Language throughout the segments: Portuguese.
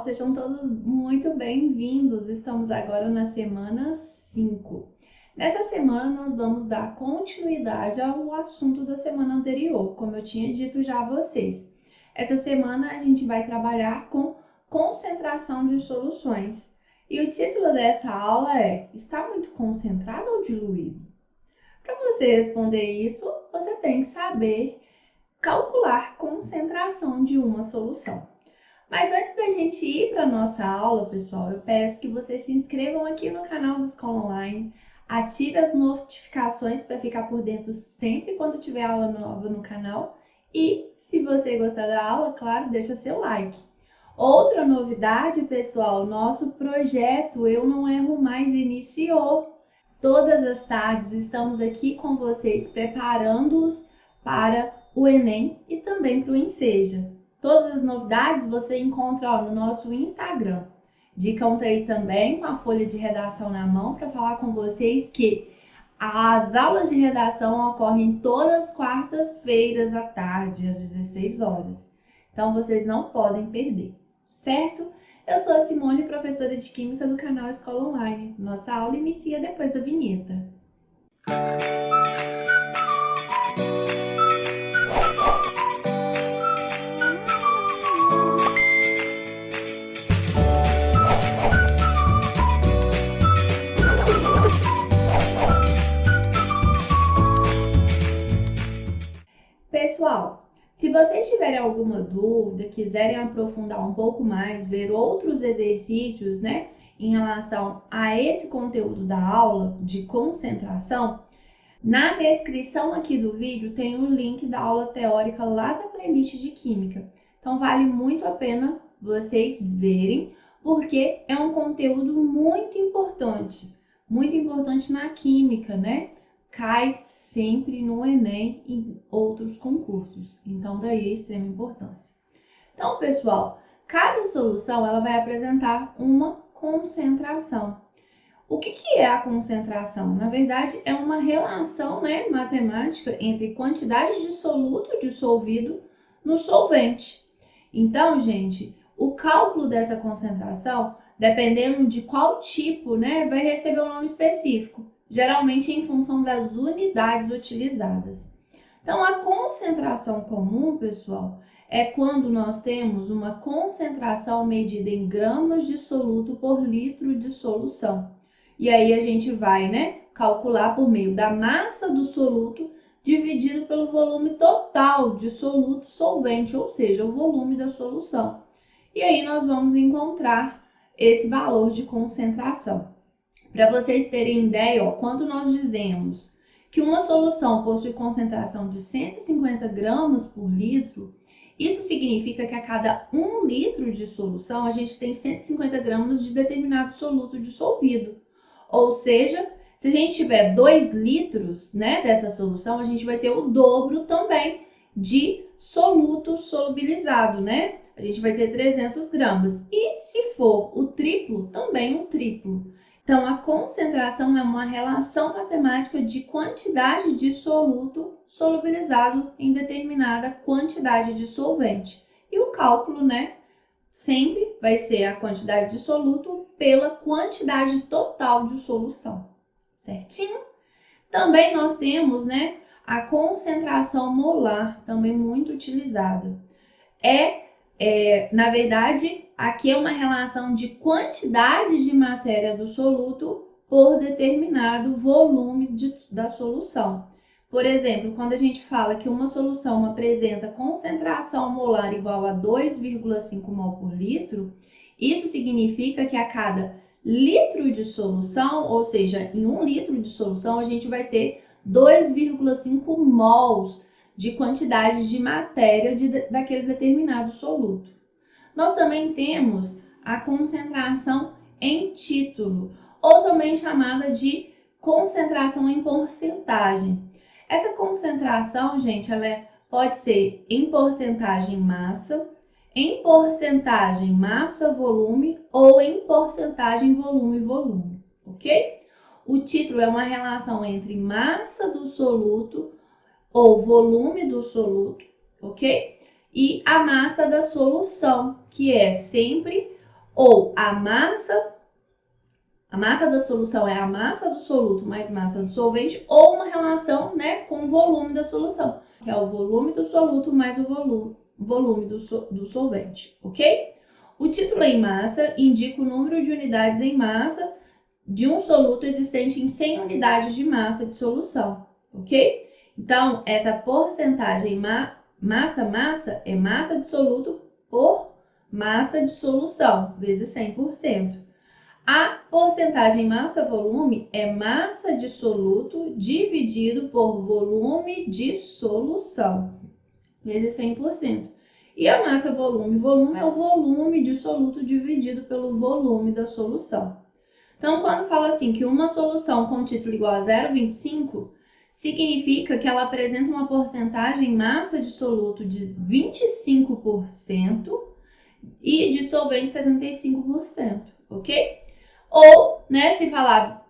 sejam todos muito bem-vindos. Estamos agora na semana 5. Nessa semana, nós vamos dar continuidade ao assunto da semana anterior, como eu tinha dito já a vocês. Essa semana, a gente vai trabalhar com concentração de soluções. E o título dessa aula é: está muito concentrado ou diluído? Para você responder isso, você tem que saber calcular concentração de uma solução. Mas antes da gente ir para a nossa aula, pessoal, eu peço que vocês se inscrevam aqui no canal da Escola Online, ative as notificações para ficar por dentro sempre quando tiver aula nova no canal e, se você gostar da aula, claro, deixa seu like. Outra novidade, pessoal, nosso projeto Eu Não Erro Mais iniciou. Todas as tardes estamos aqui com vocês preparando-os para o Enem e também para o Enseja. Todas as novidades você encontra no nosso Instagram. Conta aí também com a folha de redação na mão para falar com vocês que as aulas de redação ocorrem todas as quartas-feiras à tarde, às 16 horas. Então vocês não podem perder, certo? Eu sou a Simone, professora de Química do canal Escola Online. Nossa aula inicia depois da vinheta. Pessoal, se vocês tiverem alguma dúvida, quiserem aprofundar um pouco mais, ver outros exercícios, em relação a esse conteúdo da aula de concentração, na descrição aqui do vídeo tem o link da aula teórica lá da playlist de Química. Então vale muito a pena vocês verem, porque é um conteúdo muito importante na Química, Cai sempre no Enem e em outros concursos. Então, daí a extrema importância. Então, pessoal, cada solução ela vai apresentar uma concentração. O que é a concentração? Na verdade, é uma relação matemática entre quantidade de soluto dissolvido no solvente. Então, gente, o cálculo dessa concentração, dependendo de qual tipo, vai receber um nome específico, geralmente em função das unidades utilizadas. Então, a concentração comum, pessoal, é quando nós temos uma concentração medida em gramas de soluto por litro de solução. E aí a gente vai, calcular por meio da massa do soluto dividido pelo volume total de soluto solvente, ou seja, o volume da solução. E aí nós vamos encontrar esse valor de concentração. Para vocês terem ideia, quando nós dizemos que uma solução possui concentração de 150 gramas por litro, isso significa que a cada 1 litro de solução, a gente tem 150 gramas de determinado soluto dissolvido. Ou seja, se a gente tiver 2 litros dessa solução, a gente vai ter o dobro também de soluto solubilizado, A gente vai ter 300 gramas. E se for o triplo, também o triplo. Então, a concentração é uma relação matemática de quantidade de soluto solubilizado em determinada quantidade de solvente. E o cálculo, sempre vai ser a quantidade de soluto pela quantidade total de solução, certinho? Também nós temos, a concentração molar, também muito utilizada. Na verdade, aqui é uma relação de quantidade de matéria do soluto por determinado volume da solução. Por exemplo, quando a gente fala que uma solução apresenta concentração molar igual a 2,5 mol por litro, isso significa que a cada litro de solução, ou seja, em 1 litro de solução, a gente vai ter 2,5 mols de quantidade de matéria daquele determinado soluto. Nós também temos a concentração em título, ou também chamada de concentração em porcentagem. Essa concentração, gente, pode ser em porcentagem massa, em porcentagem massa-volume ou em porcentagem volume-volume, ok? O título é uma relação entre massa do soluto ou volume do soluto, ok? E a massa da solução, que é sempre Ou a massa da solução é a massa do soluto mais massa do solvente, ou uma relação, né, com o volume da solução, que é o volume do soluto mais o volume do solvente, ok? O título em massa indica o número de unidades em massa de um soluto existente em 100 unidades de massa de solução, ok? Então, essa porcentagem massa-massa é massa de soluto por massa de solução, vezes 100%. A porcentagem massa-volume é massa de soluto dividido por volume de solução, vezes 100%. E a massa-volume, volume é o volume de soluto dividido pelo volume da solução. Então, quando fala assim que uma solução com título igual a 0,25, significa que ela apresenta uma porcentagem massa de soluto de 25% e de solvente 75%, ok? Ou, né, se falar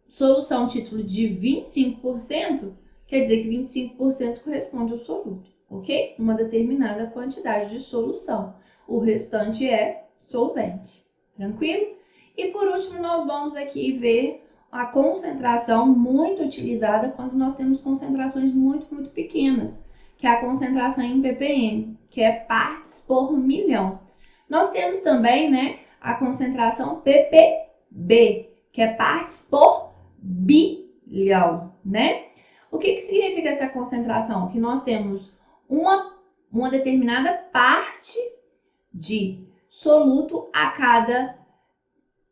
solução título de 25%, quer dizer que 25% corresponde ao soluto, ok? Uma determinada quantidade de solução. O restante é solvente, tranquilo? E por último, nós vamos aqui ver a concentração muito utilizada quando nós temos concentrações muito pequenas, que é a concentração em ppm, que é partes por milhão. Nós temos também, né, a concentração ppb, que é partes por bilhão, né? O que significa essa concentração? Que nós temos uma determinada parte de soluto a cada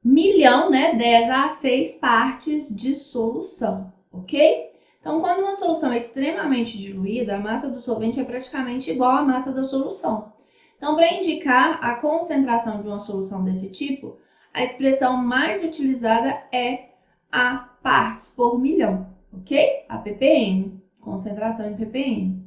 milhão, né, 10 a 6 partes de solução, ok? Então, quando uma solução é extremamente diluída, a massa do solvente é praticamente igual à massa da solução. Então, para indicar a concentração de uma solução desse tipo, a expressão mais utilizada é a partes por milhão, ok? A ppm, concentração em ppm.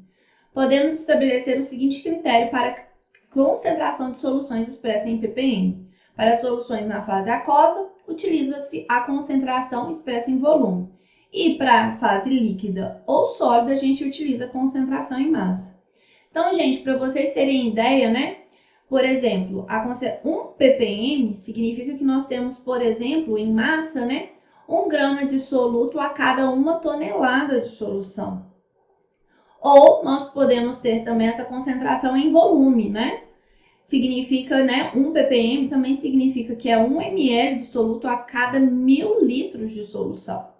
Podemos estabelecer o seguinte critério para concentração de soluções expressa em ppm. Para soluções na fase aquosa, utiliza-se a concentração expressa em volume. E para a fase líquida ou sólida, a gente utiliza a concentração em massa. Então, gente, para vocês terem ideia, né? Por exemplo, 1 ppm significa que nós temos, por exemplo, em massa, né? 1 grama de soluto a cada 1 tonelada de solução. Ou nós podemos ter também essa concentração em volume, né? Significa, né, 1 ppm também significa que é 1 ml de soluto a cada 1000 litros de solução.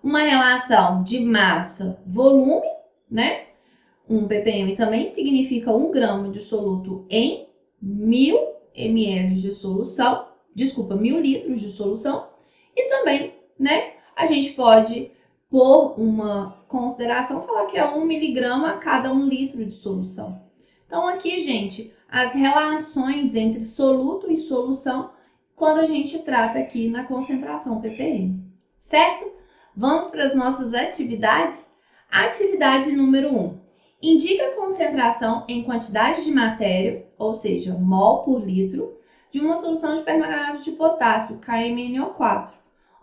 Uma relação de massa-volume, né? 1 ppm também significa 1 grama de soluto em 1000 ml de solução, 1000 litros de solução. E também, né, a gente pode, por uma consideração, falar que é 1 miligrama a cada 1 litro de solução. Então, aqui, gente, as relações entre soluto e solução quando a gente trata aqui na concentração ppm, certo? Vamos para as nossas atividades? Atividade número 1. Indica a concentração em quantidade de matéria, ou seja, mol por litro, de uma solução de permanganato de potássio, KMNO4,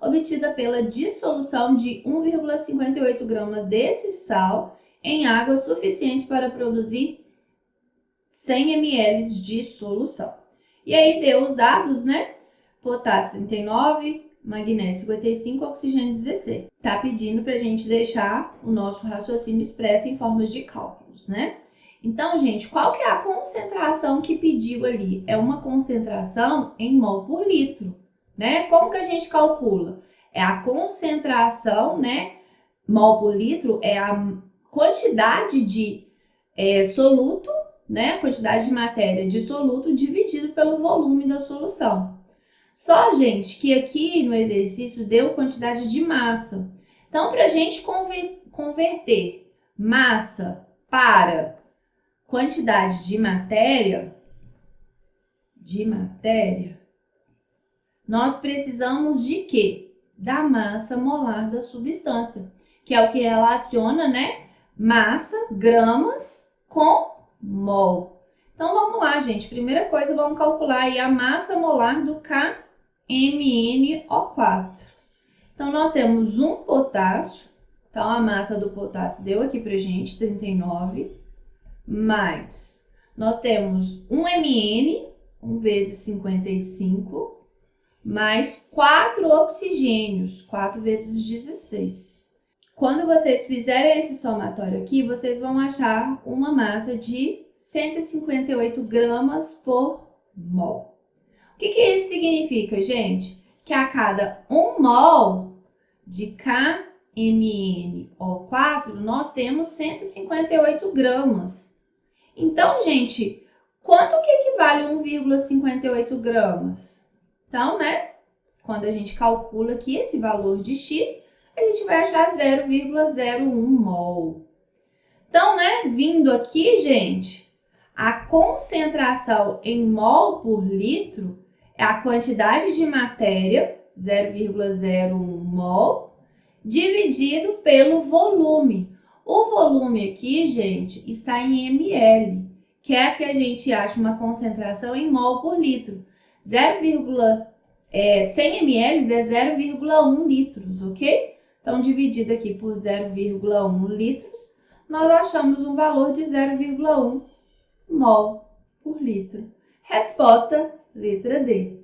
obtida pela dissolução de 1,58 gramas desse sal em água suficiente para produzir 100 ml de solução. E aí deu os dados, né? Potássio 39, magnésio 55, oxigênio 16. Tá pedindo pra gente deixar o nosso raciocínio expresso em formas de cálculos, né? Então, gente, qual que é a concentração que pediu ali? É uma concentração em mol por litro, né? Como que a gente calcula? É a concentração, né? Mol por litro é a quantidade de soluto, né? A quantidade de matéria de soluto dividido pelo volume da solução. Só, gente, que aqui no exercício deu quantidade de massa. Então, para a gente converter massa para quantidade de matéria, nós precisamos de quê? Da massa molar da substância, que é o que relaciona, né? Massa, gramas, com mol. Então, vamos lá, gente. Primeira coisa, vamos calcular aí a massa molar do KMNO4. Então, nós temos um potássio. Então, a massa do potássio deu aqui pra gente, 39. Mais, nós temos 1 mN 1 vezes 55, mais 4 oxigênios, 4 vezes 16. Quando vocês fizerem esse somatório aqui, vocês vão achar uma massa de 158 gramas por mol. O que isso significa, gente? Que a cada 1 mol de KMnO4, nós temos 158 gramas. Então, gente, quanto que equivale 1,58 gramas? Então, né, quando a gente calcula aqui esse valor de X, a gente vai achar 0,01 mol. Então, né, vindo aqui, gente, a concentração em mol por litro é a quantidade de matéria, 0,01 mol, dividido pelo volume. O volume aqui, gente, está em ml, que é que a gente acha uma concentração em mol por litro. 100 ml é 0,1 litros, ok? Então, dividido aqui por 0,1 litros, nós achamos um valor de 0,1 mol por litro. Resposta, letra D.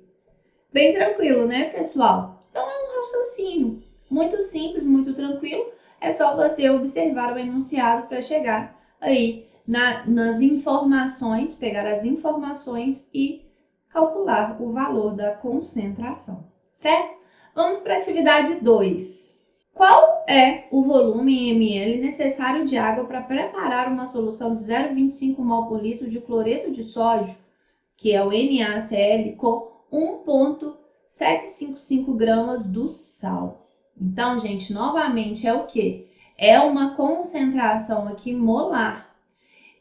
Bem tranquilo, né, pessoal? Então, é um raciocínio muito simples, muito tranquilo. É só você observar o enunciado para chegar aí nas informações, pegar as informações e calcular o valor da concentração, certo? Vamos para a atividade 2. Qual é o volume em ml necessário de água para preparar uma solução de 0,25 mol por litro de cloreto de sódio, que é o NaCl, com 1,755 gramas do sal? Então, gente, novamente é o quê? É uma concentração aqui molar.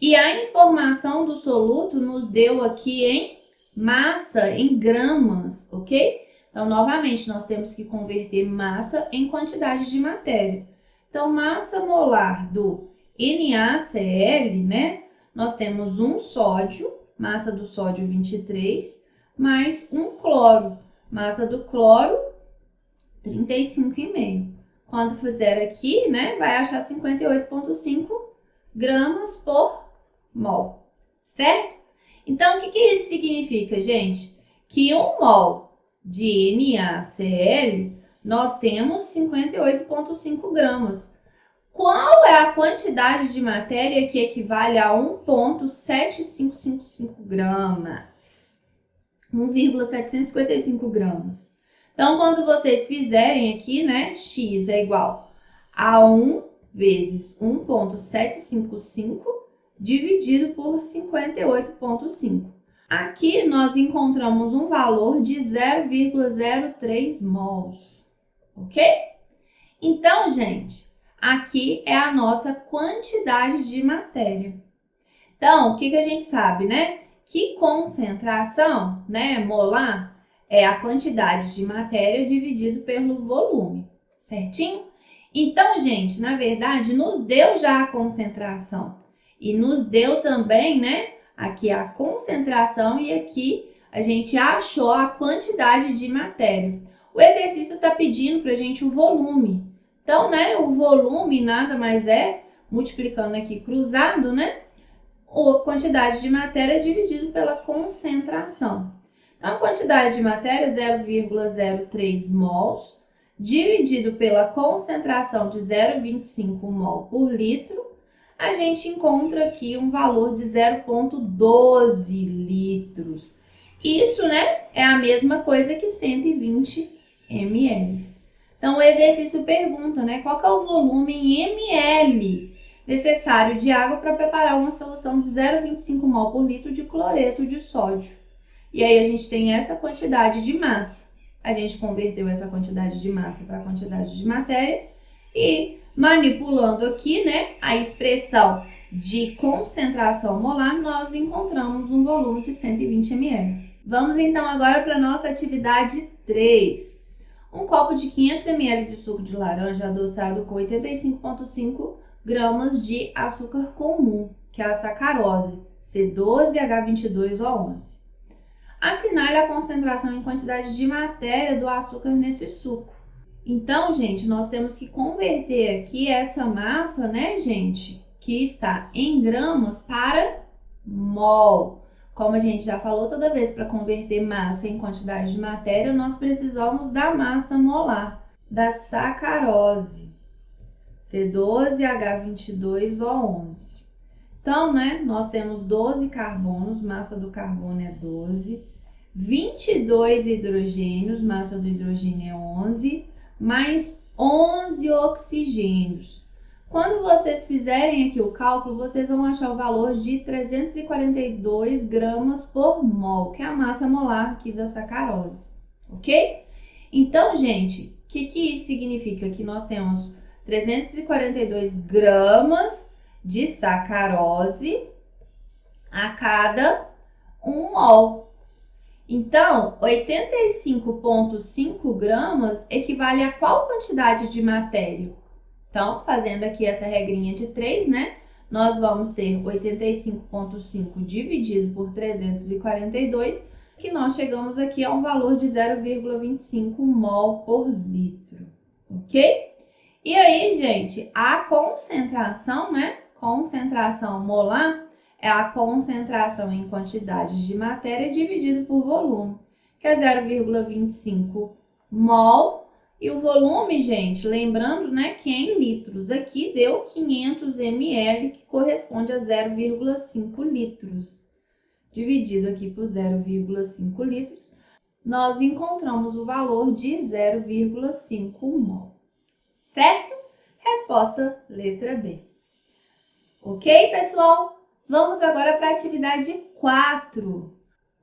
E a informação do soluto nos deu aqui em massa, em gramas, ok? Então, novamente, nós temos que converter massa em quantidade de matéria. Então, massa molar do NaCl, né? Nós temos um sódio, massa do sódio 23, mais um cloro, massa do cloro 35,5. Quando fizer aqui, né, vai achar 58,5 gramas por mol, certo? Então, o que isso significa, gente? Que 1 mol de NaCl, nós temos 58,5 gramas. Qual é a quantidade de matéria que equivale a 1,7555 gramas? 1,755 gramas. Então, quando vocês fizerem aqui, né, X é igual a 1 vezes 1,755 dividido por 58,5. Aqui nós encontramos um valor de 0,03 mols, ok? Então, gente, aqui é a nossa quantidade de matéria. Então, o que a gente sabe, né? Que concentração, né, molar, é a quantidade de matéria dividido pelo volume, certinho? Então, gente, na verdade, nos deu já a concentração. E nos deu também, né, aqui a concentração e aqui a gente achou a quantidade de matéria. O exercício está pedindo para a gente o volume. Então, né, o volume nada mais é, multiplicando aqui cruzado, né, a quantidade de matéria dividido pela concentração. Então, a quantidade de matéria, 0,03 mols, dividido pela concentração de 0,25 mol por litro, a gente encontra aqui um valor de 0,12 litros. Isso, né, é a mesma coisa que 120 ml. Então, o exercício pergunta, né, qual que é o volume em ml necessário de água para preparar uma solução de 0,25 mol por litro de cloreto de sódio. E aí, a gente tem essa quantidade de massa. A gente converteu essa quantidade de massa para a quantidade de matéria e manipulando aqui, né, a expressão de concentração molar, nós encontramos um volume de 120 ml. Vamos então agora para a nossa atividade 3. Um copo de 500 ml de suco de laranja adoçado com 85,5 gramas de açúcar comum, que é a sacarose, C12H22O11. Assinale a concentração em quantidade de matéria do açúcar nesse suco. Então, gente, nós temos que converter aqui essa massa, né, gente, que está em gramas para mol. Como a gente já falou, toda vez para converter massa em quantidade de matéria, nós precisamos da massa molar da sacarose, C12H22O11. Então, né, nós temos 12 carbonos, massa do carbono é 12, 22 hidrogênios, massa do hidrogênio é 11, mais 11 oxigênios. Quando vocês fizerem aqui o cálculo, vocês vão achar o valor de 342 gramas por mol, que é a massa molar aqui da sacarose, ok? Então, gente, o que isso significa? Que nós temos 342 gramas de sacarose a cada 1 mol. Então, 85,5 gramas equivale a qual quantidade de matéria? Então, fazendo aqui essa regrinha de 3, né? Nós vamos ter 85,5 dividido por 342, que nós chegamos aqui a um valor de 0,25 mol por litro, ok? E aí, gente, a concentração, né? Concentração molar é a concentração em quantidades de matéria dividido por volume, que é 0,25 mol. E o volume, gente, lembrando, né, que é em litros. Aqui deu 500 ml, que corresponde a 0,5 litros. Dividido aqui por 0,5 litros, nós encontramos o valor de 0,5 mol. Certo? Resposta letra B. Ok, pessoal? Vamos agora para a atividade 4.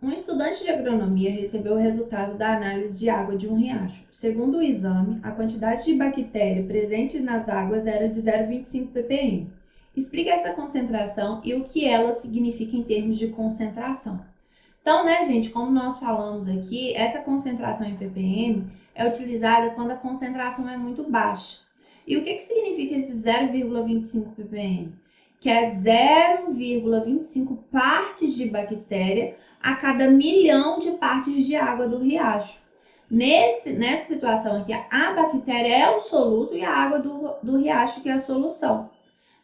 Um estudante de agronomia recebeu o resultado da análise de água de um riacho. Segundo o exame, a quantidade de bactéria presente nas águas era de 0,25 ppm. Explique essa concentração e o que ela significa em termos de concentração. Então, né, gente, como nós falamos aqui, essa concentração em ppm é utilizada quando a concentração é muito baixa. E o que significa esse 0,25 ppm? Que é 0,25 partes de bactéria a cada 1.000.000 de partes de água do riacho. Nessa situação aqui, a bactéria é o soluto e a água do riacho que é a solução.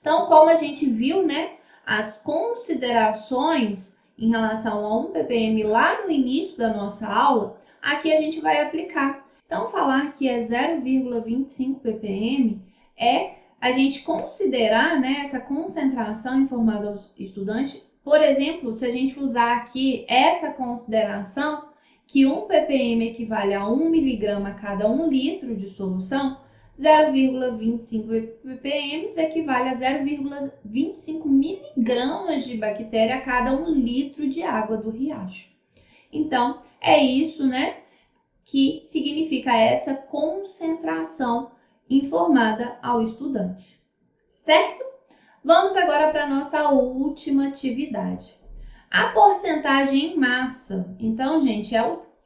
Então, como a gente viu, né, as considerações em relação a 1 ppm lá no início da nossa aula, aqui a gente vai aplicar. Então, falar que é 0,25 ppm é a gente considerar, né, essa concentração informada aos estudantes. Por exemplo, se a gente usar aqui essa consideração, que 1 ppm equivale a 1 miligrama a cada 1 litro de solução, 0,25 ppm equivale a 0,25 miligramas de bactéria a cada 1 litro de água do riacho. Então, é isso, né, que significa essa concentração informada ao estudante, certo? Vamos agora para a nossa última atividade. A porcentagem em massa. Então, gente,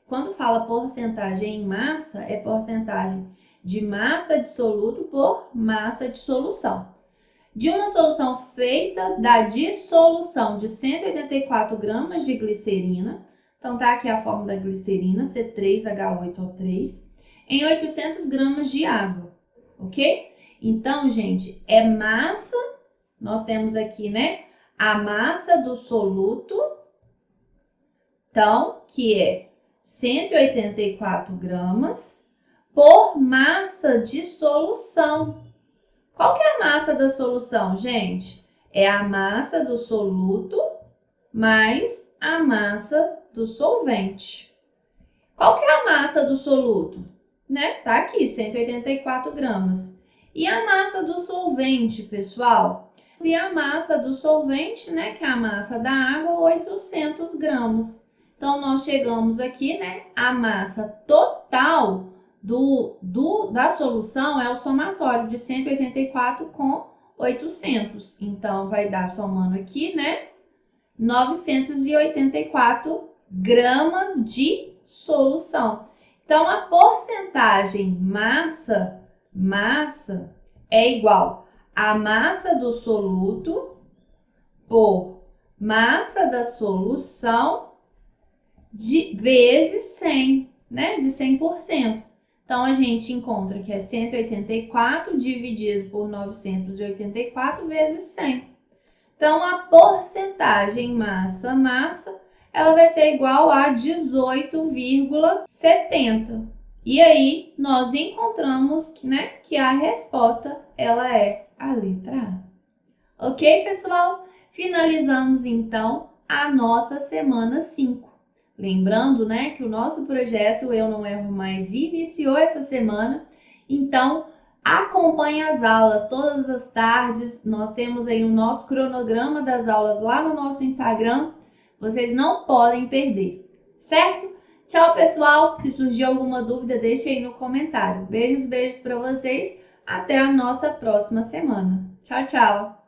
quando fala porcentagem em massa, é porcentagem de massa de soluto por massa de solução. De uma solução feita da dissolução de 184 gramas de glicerina, então tá aqui a fórmula da glicerina, C3H8O3, em 800 gramas de água, ok? Então, gente, é massa, nós temos aqui, né, a massa do soluto, então, que é 184 gramas, por massa de solução. Qual que é a massa da solução, gente? É a massa do soluto mais a massa do solvente. Qual que é a massa do soluto? Né? Tá aqui, 184 gramas. E a massa do solvente, pessoal? E a massa do solvente, né, que é a massa da água, 800 gramas. Então, nós chegamos aqui, né, a massa total da solução é o somatório de 184 com 800. Então, vai dar, somando aqui, né, 984 gramas de solução. Então, a porcentagem massa é igual a massa do soluto por massa da solução vezes 100, né, de 100%. Então, a gente encontra que é 184 dividido por 984 vezes 100. Então, a porcentagem massa ela vai ser igual a 18,70. E aí, nós encontramos, né, que a resposta, ela é a letra A. Ok, pessoal? Finalizamos, então, a nossa semana 5. Lembrando, né, que o nosso projeto Eu Não Erro Mais iniciou essa semana. Então, acompanhe as aulas todas as tardes. Nós temos aí o nosso cronograma das aulas lá no nosso Instagram. Vocês não podem perder, certo? Tchau, pessoal! Se surgir alguma dúvida, deixe aí no comentário. Beijos, beijos para vocês. Até a nossa próxima semana. Tchau, tchau!